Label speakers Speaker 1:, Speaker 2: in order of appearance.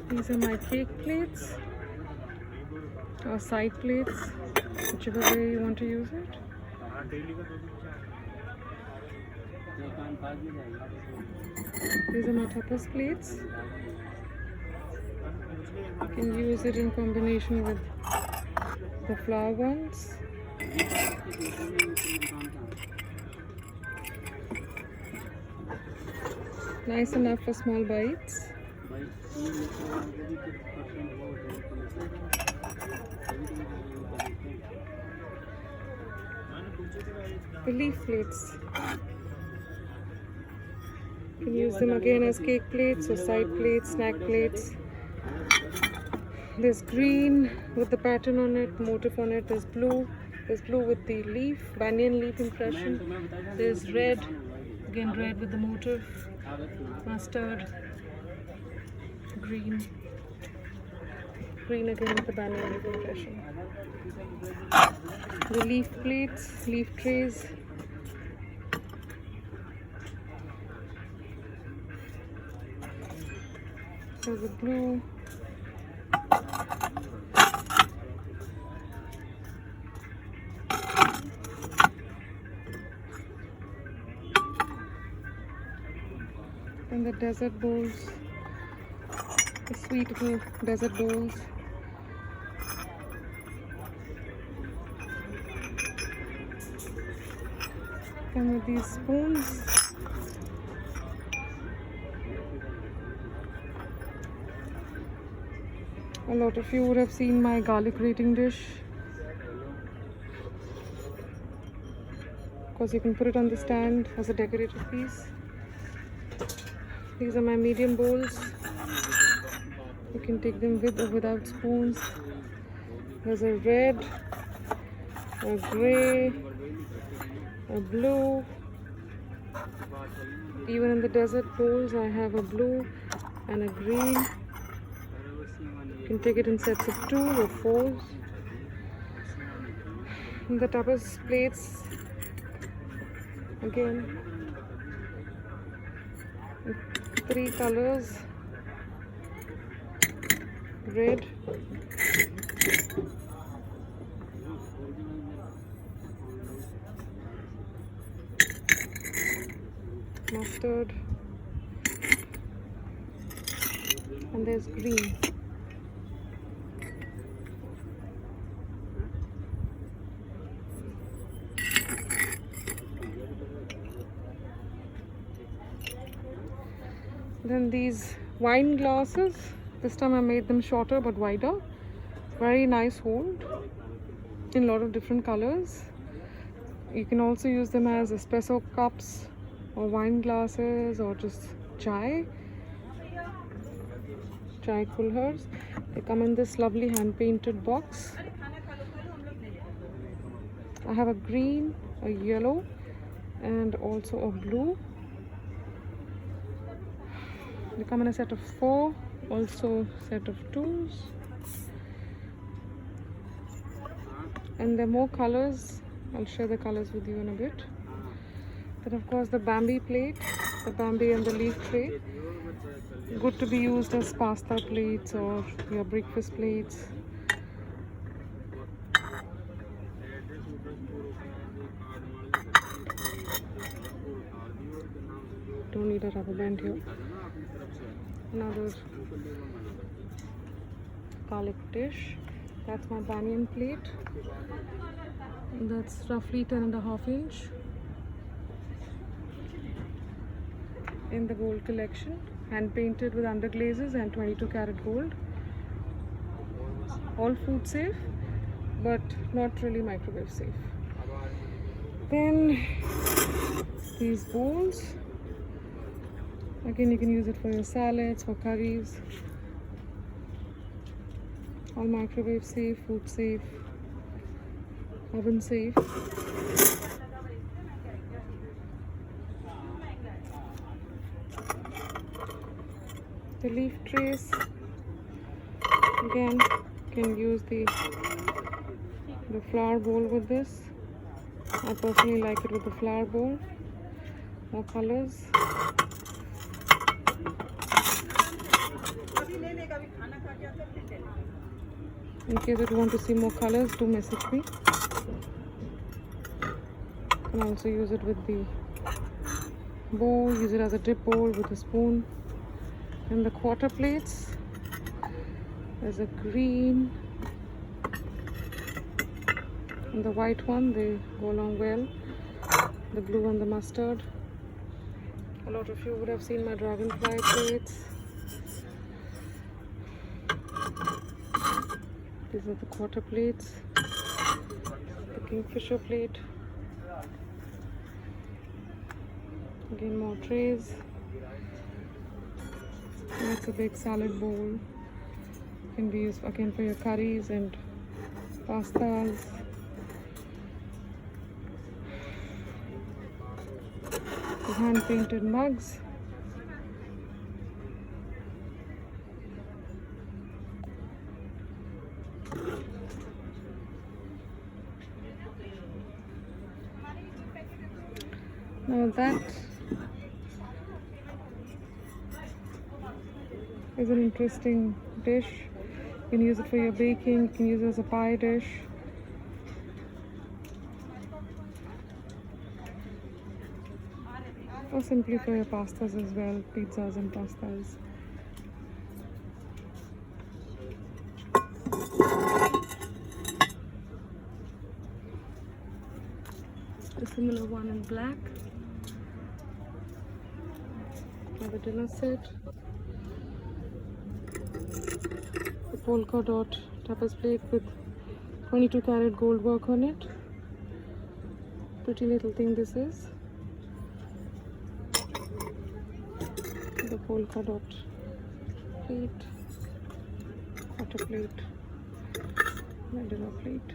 Speaker 1: These are my cake plates or side plates, whichever way you want to use it. These are my tapas plates. You can use it in combination with the flower ones. Nice enough for small bites. The leaf plates. You can use them again as cake plates or side plates, snack plates. There's green with the pattern on it, motif on it. There's blue with the leaf, banyan leaf impression. There's red, again red with the motif, mustard, green again with the banyan leaf impression. The leaf plates, leaf trays. So the blue. And the desert bowls, the sweet little desert bowls. Come with these spoons. A lot of you would have seen my garlic grating dish. Of course, you can put it on the stand as a decorative piece. These are my medium bowls. You can take them with or without spoons. There's a red, a grey, a blue. Even in the desert bowls, I have a blue and a green. You can take it in sets of 2 or 4. And the tapas plates, again, 3 colors: red, mustard, and there's green. Then these wine glasses, this time I made them shorter but wider. Very nice hold in a lot of different colors. You can also use them as espresso cups or wine glasses or just chai coolers. They come in this lovely hand painted box. I have a green, a yellow, and also a blue. They come in a set of 4, also set of 2s. And there are more colors. I'll share the colors with you in a bit. Then of course the Bambi plate, the Bambi and the leaf tray. Good to be used as pasta plates or your breakfast plates. Don't need a rubber band here. Another garlic dish. That's my banyan plate. That's roughly 10.5 inch in the gold collection, hand painted with underglazes and 22 karat gold. All food safe, but not really microwave safe. Then these bowls. Again, you can use it for your salads, for curries. All microwave safe, food safe, oven safe. The leaf trays, again, can use the flower bowl with this. I personally like it with the flower bowl. More colors. In case you want to see more colors, do message me. You can also use it with the bowl, use it as a dip bowl with a spoon. And the quarter plates, there's a green and the white one, they go along well. The blue and the mustard. A lot of you would have seen my dragonfly plates. These are the quarter plates. The kingfisher plate. Again, more trays. That's a big salad bowl. Can be used again for your curries and pastas. The hand painted mugs. Now that is an interesting dish. You can use it for your baking, you can use it as a pie dish. Or simply for your pastas as well, pizzas and pastas. A similar one in black. Another dinner set. The polka dot tapas plate with 22 karat gold work on it. Pretty little thing this is. The polka dot plate, water plate, and a dinner plate.